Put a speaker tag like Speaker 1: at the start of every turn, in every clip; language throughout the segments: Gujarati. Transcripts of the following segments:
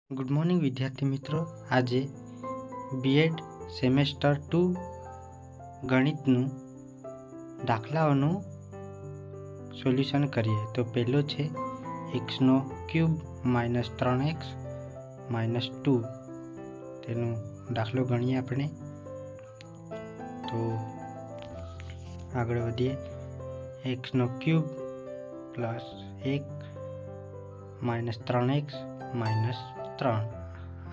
Speaker 1: ગુડ મોર્નિંગ વિદ્યાર્થી મિત્રો, આજે બીએડ સેમેસ્ટર 2 ગણિતનું દાખલાઓનું સોલ્યુશન કરીએ. તો પહેલો છે x³ - 3x - 2, તેનો દાખલો ગણીએ આપણે. તો આગળ વધીએ. x³ + 1 - 3x - 3,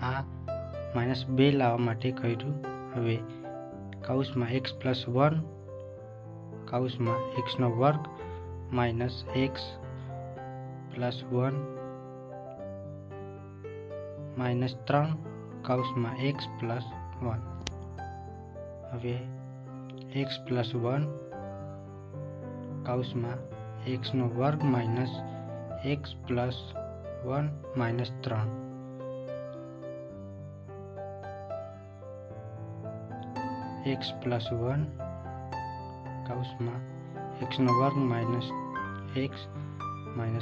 Speaker 1: આ -2 લાવવા માટે કર્યું. હવે કૌંસમાં x + 1 કૌંસમાં x² - x + 1 - 3 કૌંસમાં x + 1. હવે x + 1 કૌંસમાં x² - x + 1 - 3 x + 1 કૌંસમાં x² - x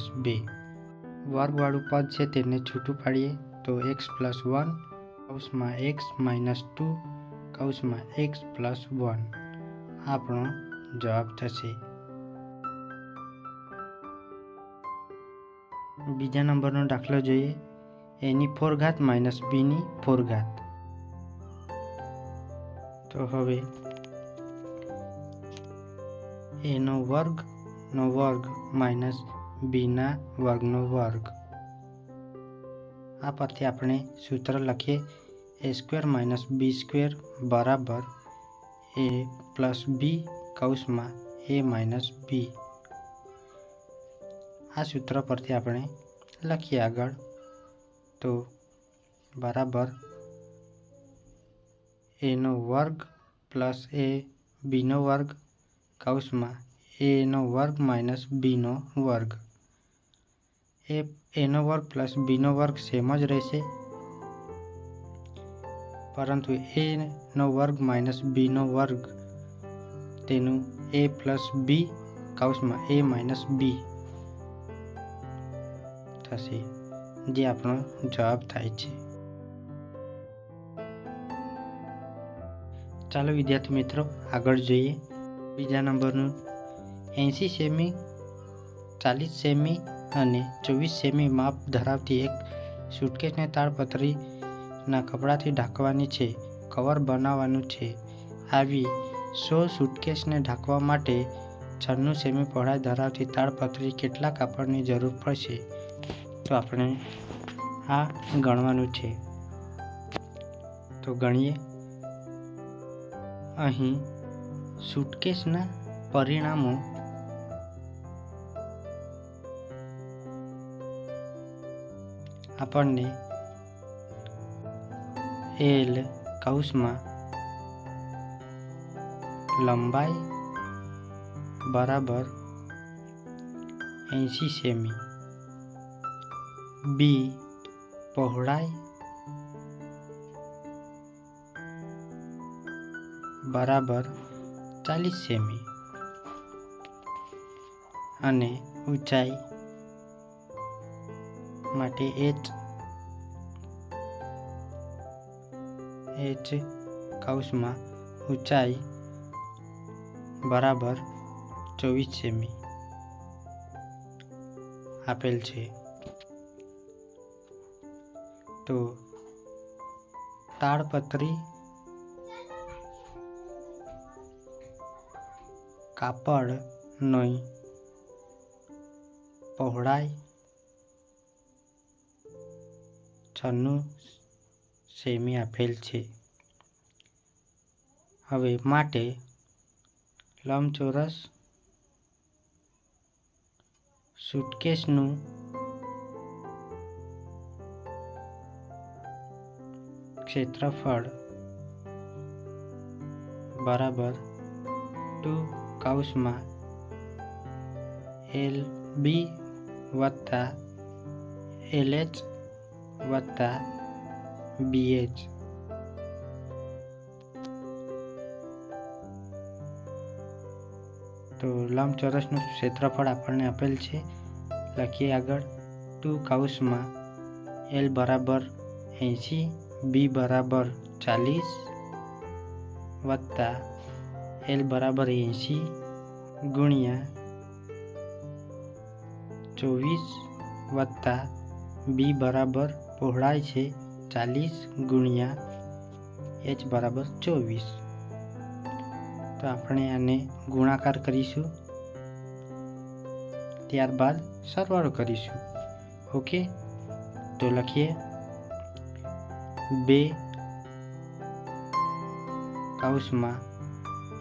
Speaker 1: - 2. વર્ગવાળું પદ છે તેને છૂટું પાડીએ. તો x + 1 કૌંસમાં x - 2 કૌંસમાં x + 1 આપણો જવાબ થશે. બીજા નંબરનો દાખલો જોઈએ. a⁴ - b⁴. તો હવે a² - b². આ પરથી આપણે સૂત્ર લખીએ. a² - b² બરાબર a + b કૌંસમાં a - b. આ સૂત્ર પરથી આપણે લખીએ આગળ. તો બરાબર a² + ab² કૌંસમાં a² - b². a² + b² same જ રહેશે, પરંતુ a² - b² તેનું a + b કૌંસમાં a - b થશે, જે આપણો જવાબ થાય છે. ચાલો વિદ્યાર્થી મિત્રો આગળ જોઈએ. બીજા નંબરનું 80 સેમી, 40 સેમી અને 24 સેમી માપ ધરાવતી એક સૂટકેસને તાડપત્રીના કપડાથી ઢાંકવાની છે. કવર બનાવવાનું છે. આવી 100 સૂટકેસને ઢાંકવા માટે 96 સેમી પહોળાઈ ધરાવતી તાડપત્રી કેટલા કાપડની જરૂર પડશે? તો આપણે આ ગણવાનું છે. તો ગણીએ. અહીં સૂટકેસના પરિમાણો આપણને L કૌંસમાં લંબાઈ બરાબર 80 સેમી, B પહોળાઈ બરાબર 40 સેમી અને ઊંચાઈ માટે h કૌંસમાં ઊંચાઈ બરાબર 24 સેમી આપેલ છે. તો તાડપત્રી કાપડની પહોળાઈ 96 સેમી આપેલ છે. હવે માટે લંબચોરસ સૂટકેસનું ક્ષેત્રફળ બરાબર 2 કૌંસમાં LB + LH + BH. તો લંબચોરસનું ક્ષેત્રફળ આપણને આપેલ છે. લખીએ આગળ. 2 કૌંસમાં L બરાબર 80 બી બરાબર 40 વત્તા એલ બરાબર 80 ગુણ્યા 24 વત્તા બી બરાબર પહોળાઈ છે 40 ગુણ્યા એચ બરાબર 24. તો આપણે આને ગુણાકાર કરીશું, ત્યારબાદ સરવાળો કરીશું. ઓકે, તો લખીએ 2 કૌંસમાં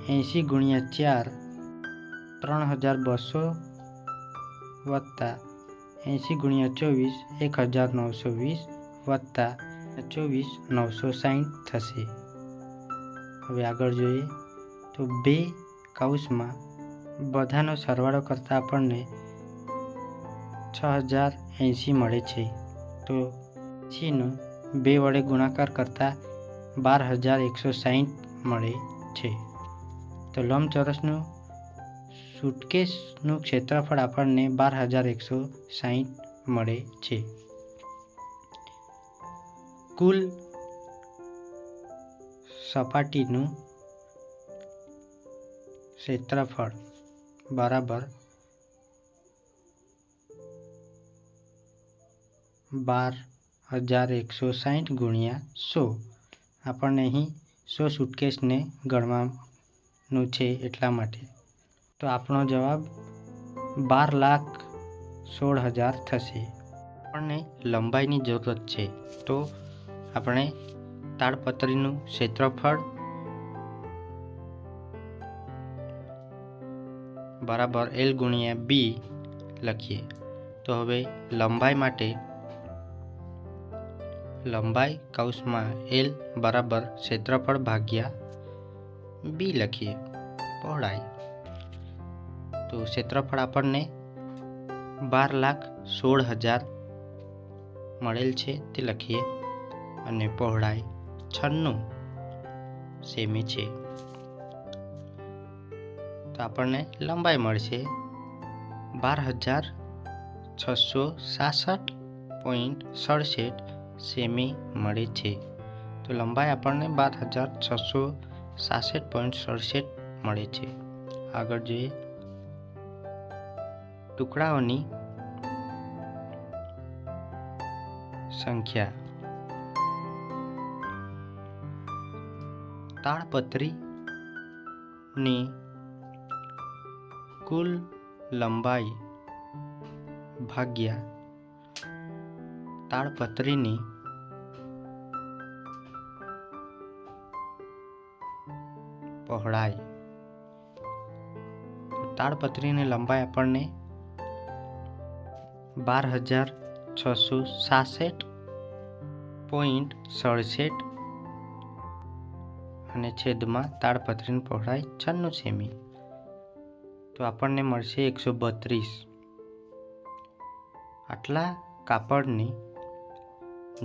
Speaker 1: 80 ગુણ્યા 4 3200 વત્તા 80 ગુણ્યા 24 1920 વત્તા 24 960 થશે. હવે આગળ જોઈએ તો 2 કૌંસમાં બધાનો સરવાળો કરતાં આપણને 6080 મળે છે. તો 80નો 2 વડે ગુણાકાર કરતાં 12160 મળે છે. તો લંબચોરસનું સુટકેસનું ક્ષેત્રફળ આપણને 12160 મળે છે. કુલ સપાટીનું ક્ષેત્રફળ બરાબર 12160 ગુણ્યા 100. આપણને અહીં 100 સુટકેસને ગણવાનું છે એટલા માટે. તો આપણો જવાબ 12,16,000 થશે. આપણને લંબાઈની જરૂરત છે, તો આપણે તાડપત્રીનું ક્ષેત્રફળ બરાબર એલ ગુણ્યા બી લખીએ. તો હવે લંબાઈ માટે લંબાઈ કૌંસમાં એલ બરાબર ક્ષેત્રફળ ભાગ્યા બી લખીએ, પહોળાઈ. તો ક્ષેત્રફળ આપણને 12,16,000 મળેલ છે તે લખીએ, અને પહોળાઈ 96 સેમી છે. તો આપણને લંબાઈ મળશે 12,666.67 સેમી મળે છે. તો લંબાઈ આપણને 12,666.67 મળે છે. આગળ જોઈએ ટુકડાઓની સંખ્યા. તાડપત્રીની કુલ લંબાઈ ભાગ્યા તાડપત્રીની પહોળાઈ. તાડપત્રીની લંબાઈ આપણને 12,666.67 અને છેદમાં તાડપત્રીની પહોળાઈ 96 સેમી. તો આપણને મળશે 132. આટલા કાપડની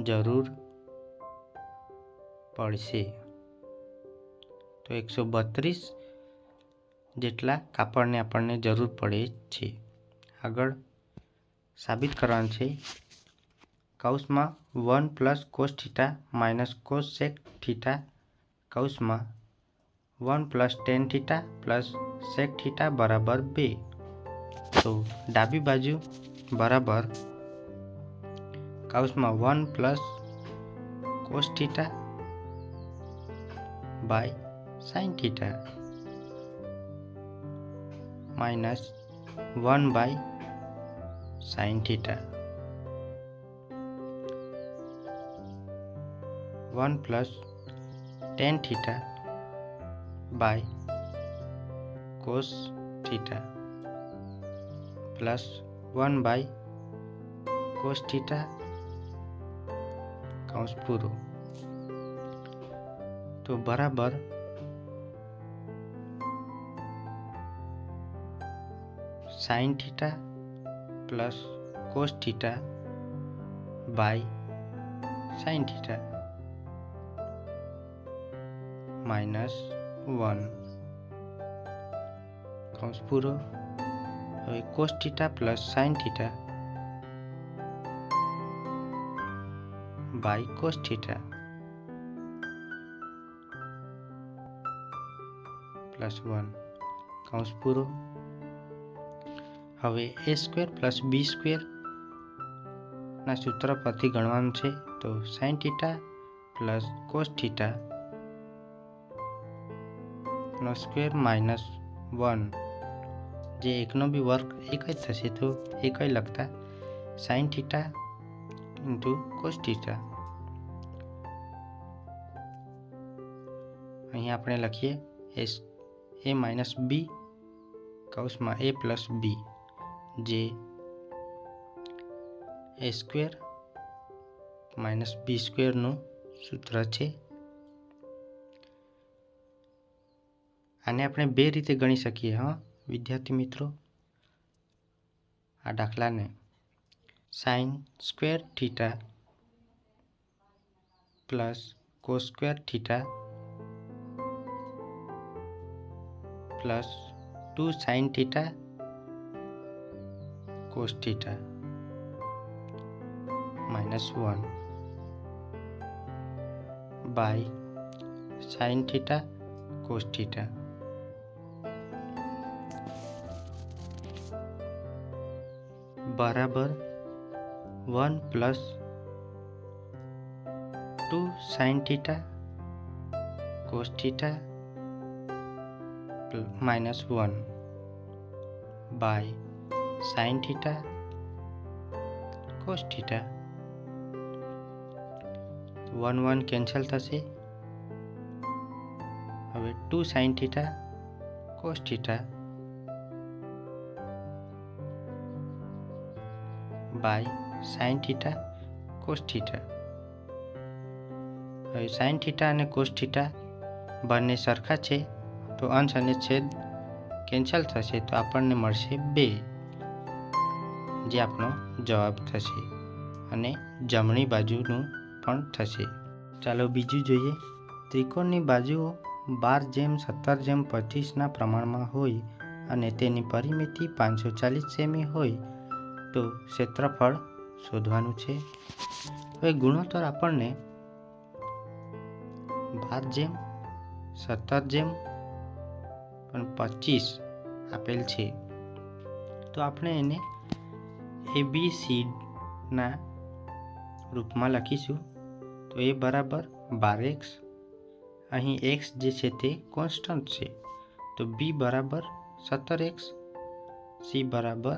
Speaker 1: જરૂર પડશે. તો 132 જેટલા કાપડની આપણને જરૂર પડે છે. આગળ સાબિત કરવાનું છે. કૌંસમાં 1 plus cos theta minus cosec theta કૌંસમાં 1 plus tan theta plus sec theta બરાબર 2. તો ડાબી બાજુ બરાબર કૌંસમાં 1 plus cos theta by sine theta minus 1 by sine theta 1 plus tan theta by cos theta plus 1 by cos theta કૌંસ પૂરો. તો બરાબર sine theta plus cos theta by sine theta minus 1 કૌંસ પૂરો. હવે cos theta plus sign theta by cos theta plus 1 કૌંસ પૂરો. હવે A square plus B square ના સૂત્ર પરથી ગણવાનું છે. તો sine theta plus cos theta નો સ્ક્વેર માઇનસ 1, જે એકનો બી વર્ગ એક જ થશે, તો એક જ લખતા sine theta into cos theta. અહીં આપણે લખીએ એ માઇનસ બી કૌંસમાં એ પ્લસ બી, જે એ સ્ક્વેર માઇનસ બી સ્ક્વેરનું સૂત્ર છે. આને આપણે બે રીતે ગણી શકીએ. વિદ્યાર્થી મિત્રો, આ દાખલાને sine square theta plus cos square theta plus 2 sine theta cos theta minus 1 by sine theta cos theta બરાબર 1 પ્લસ 2 sine theta cos theta minus 1 by sine theta cos theta. 1 1 cancel થશે. હવે 2 sine theta cos theta by sine theta cos theta. હવે સાઇન થીટા અને કોસ થીટા બંને સરખા છે, તો અંશ અને છેદ કેન્સલ થશે, તો આપણને મળશે 2, જે આપણો જવાબ થશે અને જમણી બાજુનું પણ થશે. ચાલો બીજું જોઈએ. ત્રિકોણની બાજુઓ 12:17:25 પ્રમાણમાં હોય અને તેની પરિમિતિ 540 સેમી હોય તો ક્ષેત્રફળ શોધવાનું છે. હવે ગુણોત્તર આપણને 12:17:25 આપેલ છે, તો આપણે એને ABCના રૂપમાં લખીશું. તો એ બરાબર 12x, અહીં x જે છે તે કોન્સ્ટન્ટ છે, તો b બરાબર 17x, c બરાબર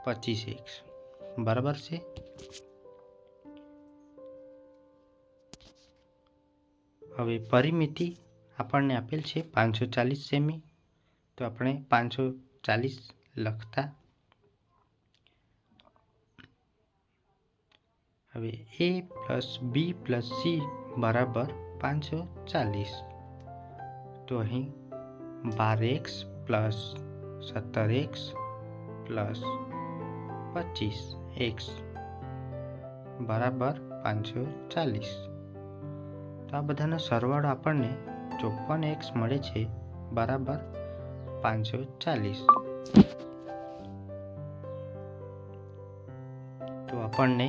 Speaker 1: 25x. બરાબર છે. હવે પરિમિતિ આપણને આપેલ છે 540 સેમી, તો આપણે 540 લખતા. હવે a plus B plus C બરાબર 540, તો અહીં 12x plus 17x plus 25x બરાબર 540. તો આ બધાનો સરવાળો આપણને 54x મળે છે, બરાબર 540. તો આપણને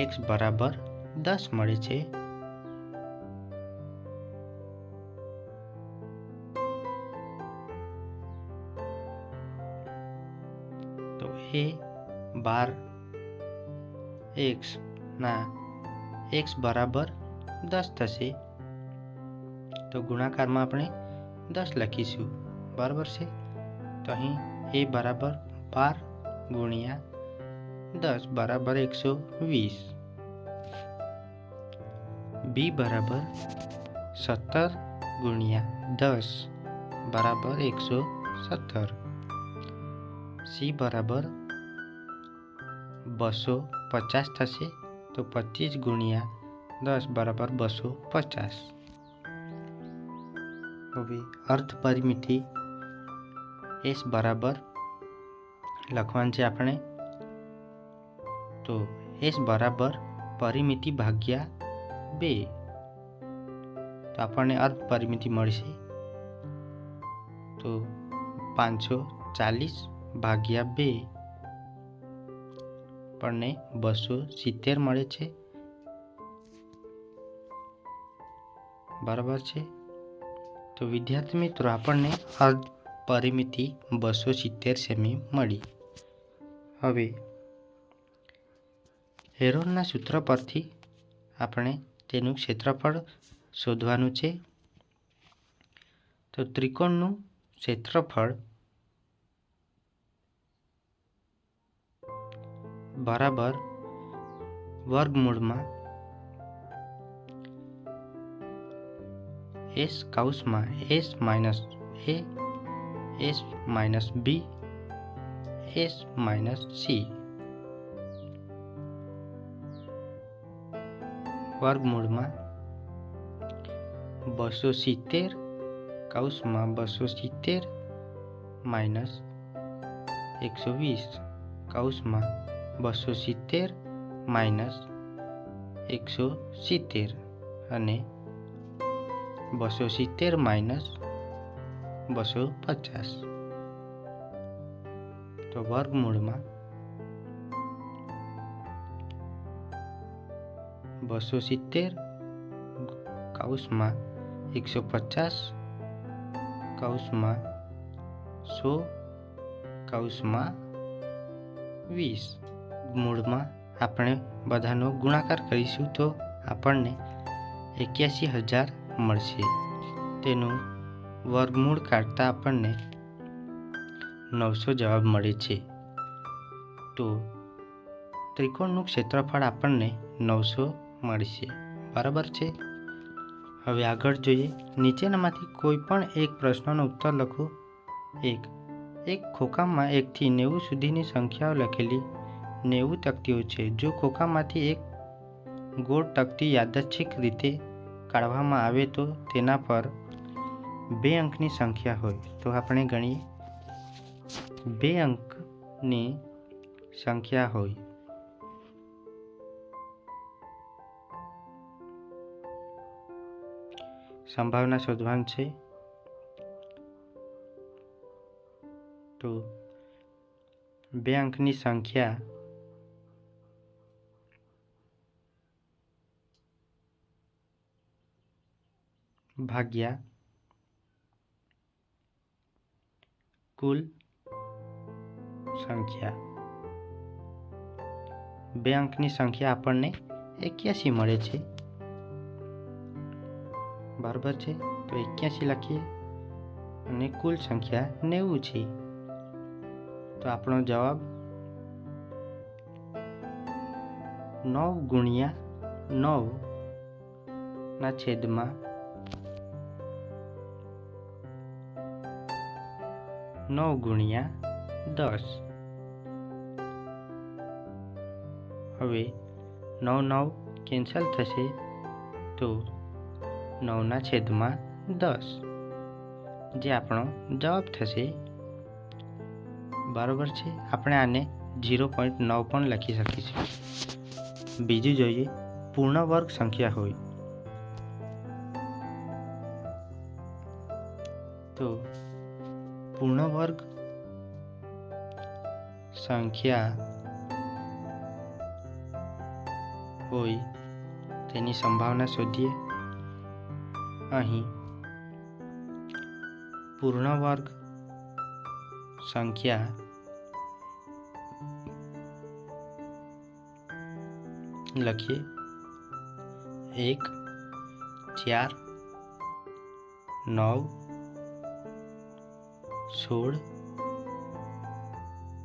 Speaker 1: x બરાબર 10 મળે છે. તો એ 12x ના x બરાબર 10 થશે, તો ગુણાકારમાં આપણે 10 લખીશું. બરાબર છે. તો અહીં a બરાબર 12 ગુણ્યા 10 બરાબર 120, b બરાબર 17 ગુણ્યા 10 બરાબર 117, c બરાબર 250 થશે, તો 25 ગુણ્યા 10 બરાબર 250. હવે અર્ધ પરિમિતિ s બરાબર લખવાનું છે આપણે. તો s બરાબર પરિમિતિ ભાગ્યા 2, તો આપણને અર્ધ પરિમિતિ મળશે. તો 540 ભાગ્યા 2 આપણને 270 મળે છે, બરાબર છે। તો વિદ્યાર્થી મિત્રો આપણને અર્ધ પરિમિતિ 270 સેમી મળી। હવે હેરોનના સૂત્ર પરથી આપણે તેનું ક્ષેત્રફળ શોધવાનું છે। તો ત્રિકોણનું ક્ષેત્રફળ બરાબર વર્ગમૂળમાં s કૌંસમાં s minus a s minus b s minus c વર્ગમૂળમાં 270 કૌંસમાં 270 માઇનસ 120 કૌંસમાં 270 માઇનસ 170 અને 270 માઇનસ 250 તો વર્ગમૂળમાં 270 કૌંસમાં 150 કૌંસમાં 100 કૌંસમાં 20 મૂળમાં આપણે બધાનો ગુણાકાર કરીશું તો આપણને 81,000 મળશે। તેનું વર્ગમૂળ કાઢતા આપણને 900 જવાબ મળે છે। તો ત્રિકોણનું ક્ષેત્રફળ આપણને 900 મળશે, બરાબર છે। હવે આગળ જોઈએ। નીચેનામાંથી કોઈ પણ એક પ્રશ્નનો ઉત્તર લખો। એક ખોખામાં 1 થી 90 સુધીની સંખ્યાઓ લખેલી 90 તકતીઓ છે। જો ખોખામાંથી એક ગોળ તકતી યાદચ્છિક રીતે કાઢવામાં આવે તો તેના પર 2 અંકની સંખ્યા હોય તો આપણે ગણીએ। 2 અંકની સંખ્યા હોય સંભાવના શોધવાની છે। તો 2 અંકની સંખ્યા ભાગ્યા કુલ સંખ્યા, 2 અંકની સંખ્યા આપણને 81 મળે છે, બરાબર છે। તો 81 લખીએ અને કુલ સંખ્યા 90 છે। તો આપણો જવાબ 9 ગુણ્યા 9 ના છેદમાં 9 ગુણ્યા 10। હવે 9 9 કેન્સલ થશે તો 9 ના છેદમાં 10 જે આપણો જવાબ થશે, બરાબર છે। આપણે આને 0.9 પણ લખી શકીશું। બીજું જોઈએ। પૂર્ણ વર્ગ સંખ્યા હોય તો પૂર્ણ વર્ગ સંખ્યા હોય તેની સંભાવના શોધીએ। અહીં પૂર્ણ વર્ગ સંખ્યા લખીએ 1 4 9 16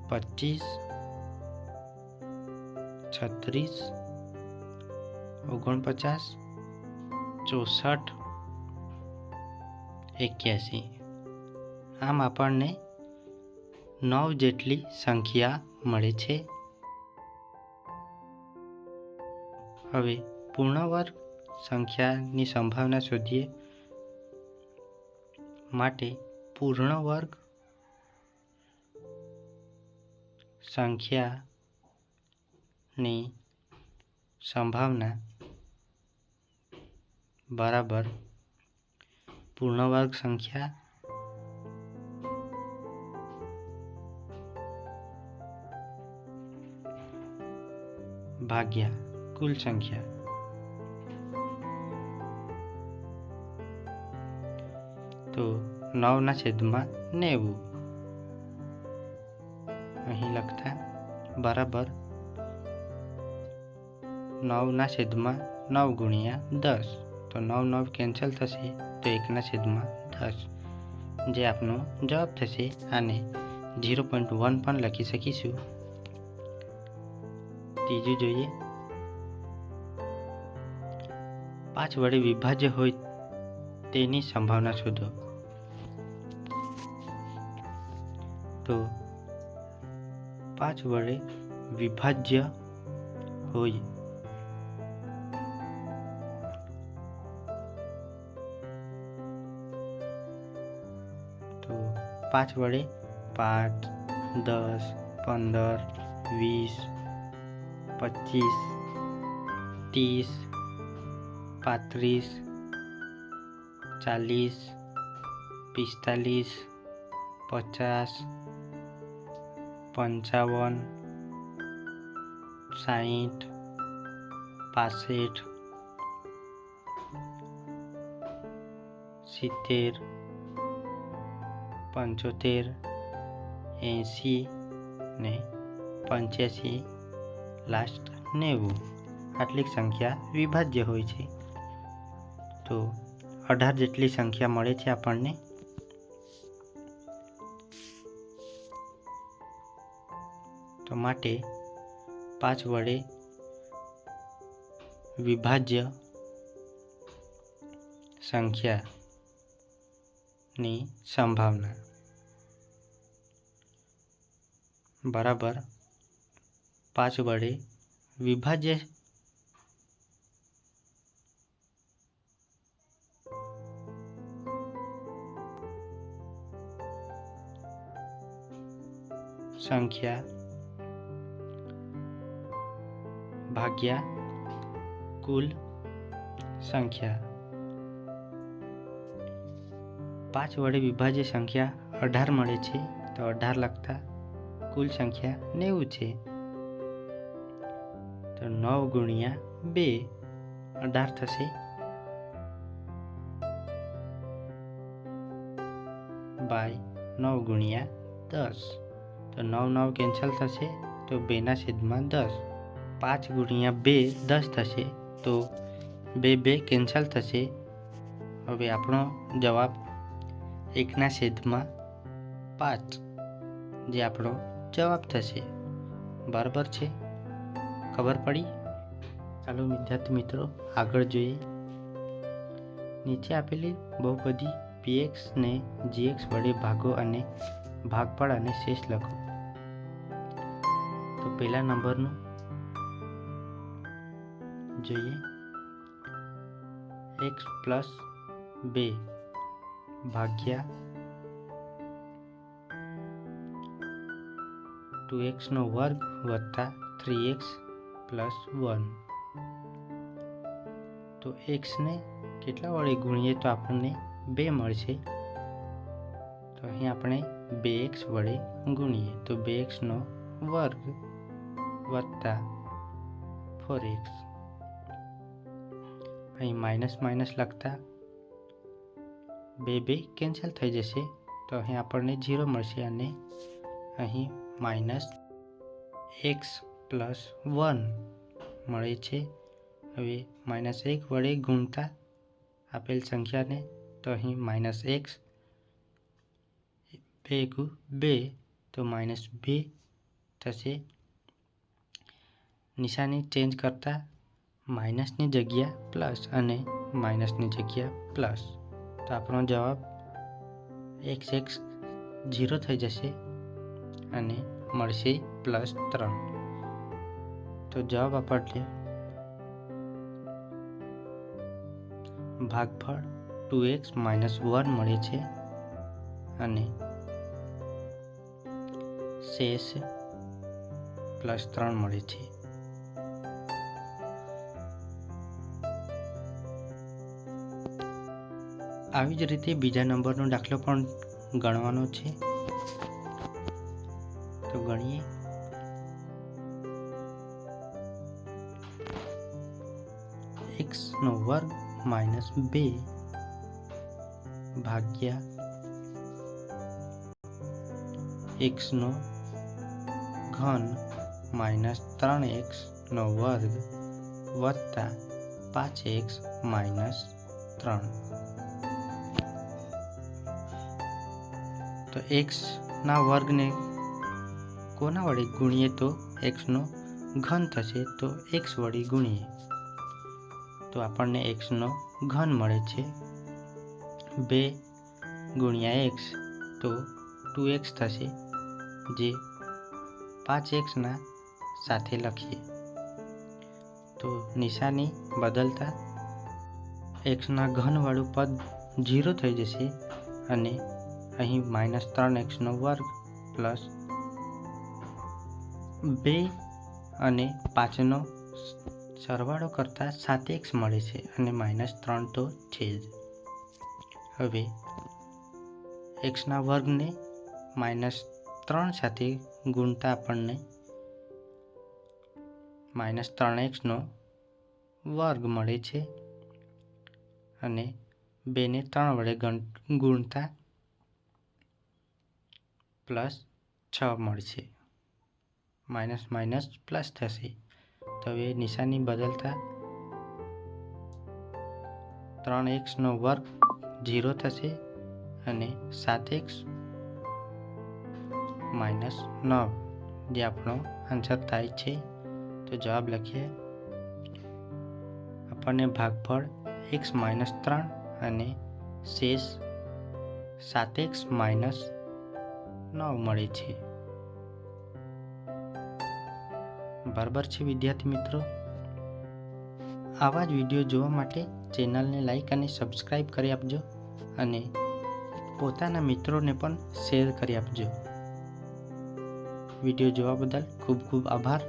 Speaker 1: 25 36 49 64 81 આમ આપણને 9 જેટલી સંખ્યા મળે છે। હવે પૂર્ણ વર્ગ સંખ્યાની સંભાવના શોધીએ। માટે પૂર્ણ વર્ગ સંખ્યાની સંભાવના બરાબર પૂર્ણ વર્ગ સંખ્યા ભાગ્યા કુલ સંખ્યા. તો 9/90 અહીં લખતા બરાબર 9/9 ગુણ્યા 10. તો 9 કેન્સલ થશે તો 1/10 જે આપનો જવાબ થશે. આને 0.1 પણ લખી શકીશું. ત્રીજું જોઈએ, 5 વડે વિભાજ્ય હોય તેની સંભાવના શોધો. તો 5 વડે વિભાજ્ય હોય તો 5 વડે 5, 10, 15, 20, 25, 30, 35, 40, 45, 50, 55, 60, 65, 70, 75, 80 ને 85 લાસ્ટ 90 આટલી સંખ્યા વિભાજ્ય હોય છે. તો 18 જેટલી સંખ્યા મળે છે આપણને. તો માટે 5 વડે વિભાજ્ય સંખ્યાની સંભાવના બરાબર 5 વડે વિભાજ્ય સંખ્યા ભાગ્યા કુલ સંખ્યા. 5 વડે વિભાજ્ય સંખ્યા 18 મળે છે. તો 18 લખતા કુલ સંખ્યા 90 છે. તો 9 ગુણ્યા 2 18 થશે. બાય 9 ગુણ્યા 10. તો 9 કેન્સલ થશે તો 2/10. 5 ગુણ્યા 2 10 થશે. તો 2 કેન્સલ થશે. હવે આપણો જવાબ 1/5 જે આપણો જવાબ થશે. બરાબર છે? ખબર પડી? ચાલો વિદ્યાર્થી મિત્રો આગળ જોઈએ. નીચે આપેલી બહુપદી px ને gx વડે ભાગો અને ભાગફળ અને શેષ લખો. તો પહેલા નંબરનું જોઈએ, x + 2 ભાગ્યા 2x² વત્તા 3x + 1. તો x ને કેટલા વડે ગુણીએ તો આપણને 2 મળશે. તો અહીં આપણે 2x વડે ગુણીએ તો 2x² વત્તા 4x. અહીં માઇનસ માઇનસ લખતા 2 કેન્સલ થઈ જશે. તો અહીં આપણને 0 મળશે અને અહીં -x + 1 મળે છે. હવે -1 વડે ગુણતા આપેલ સંખ્યાને તો અહીં -x 2 × 2 તો -2 થશે. નિશાની ચેન્જ કરતા માઇનસની જગ્યા પ્લસ અને માઇનસની જગ્યા પ્લસ. તો આપણો જવાબ x 0 થઈ જશે અને મળશે +3. તો જવાબ આપણને ભાગફળ 2x - 1 મળે છે અને શેષ +3 મળે છે. આવી જ રીતે બીજા નંબરનો દાખલો પણ ગણવાનો છે. તો ગણીએ. એક્સનો વર્ગ માઇનસ 2 ભાગ્યા એક્સનો ઘન માઇનસ 3x નો વર્ગ વત્તા 5x માઇનસ 3. તો એક્સના વર્ગને કોના વડે ગુણીએ તો એક્સનો ઘન થશે, તો એક્સ વડે ગુણીએ તો આપણને એક્સનો ઘન મળે છે. 2 ગુણ્યા એક્સ તો 2x થશે, જે 5xના સાથે લખીએ તો નિશાની બદલતા એક્સના ઘનવાળું પદ 0 થઈ જશે અને અહીં માઇનસ 3x નો વર્ગ પ્લસ 2 અને 5નો સરવાળો કરતાં 7x મળે છે અને માઇનસ 3 તો છે જ. હવે એક્સના વર્ગને માઇનસ 3 સાથે ગુણતા આપણને માઇનસ 3x નો વર્ગ મળે છે અને 2ને 3 વડે ગુણતા પ્લસ 6 મળશે. માઇનસ માઇનસ પ્લસ થશે, તો હવે નિશાની બદલતા 3x નો વર્ગ 0 થશે અને 7x માઇનસ 9 જે આપણો આન્સર થાય છે. તો જવાબ લખીએ. આપણને ભાગફળ x માઇનસ 3 અને શેષ 7x માઇનસ 9 મળે છે. બરાબર છે વિદ્યાર્થી મિત્રો. આવા જ વિડીયો જોવા માટે ચેનલને લાઈક અને સબસ્ક્રાઈબ કરી આપજો અને પોતાના મિત્રોને પણ શેર કરી આપજો. વિડીયો જોવા બદલ ખૂબ ખૂબ આભાર.